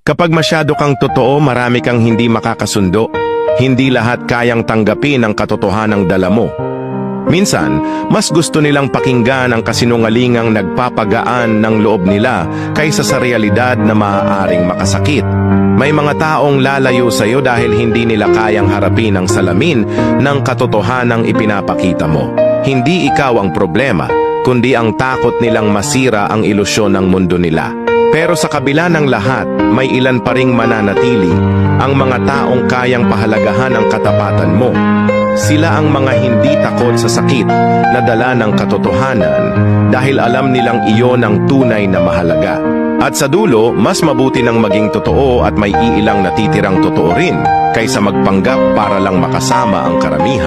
Kapag masyado kang totoo, marami kang hindi makakasundo. Hindi lahat kayang tanggapin ang katotohanang dala mo. Minsan, mas gusto nilang pakinggan ang kasinungalingang nagpapagaan ng loob nila kaysa sa realidad na maaaring makasakit. May mga taong lalayo sa iyo dahil hindi nila kayang harapin ang salamin ng katotohanang ipinapakita mo. Hindi ikaw ang problema, kundi ang takot nilang masira ang ilusyon ng mundo nila. Pero sa kabila ng lahat, may ilan pa ring mananatili, ang mga taong kayang pahalagahan ang katapatan mo. Sila ang mga hindi takot sa sakit na dala ng katotohanan dahil alam nilang iyon ang tunay na mahalaga. At sa dulo, mas mabuti nang maging totoo at may iilang natitirang totoo rin kaysa magpanggap para lang makasama ang karamihan.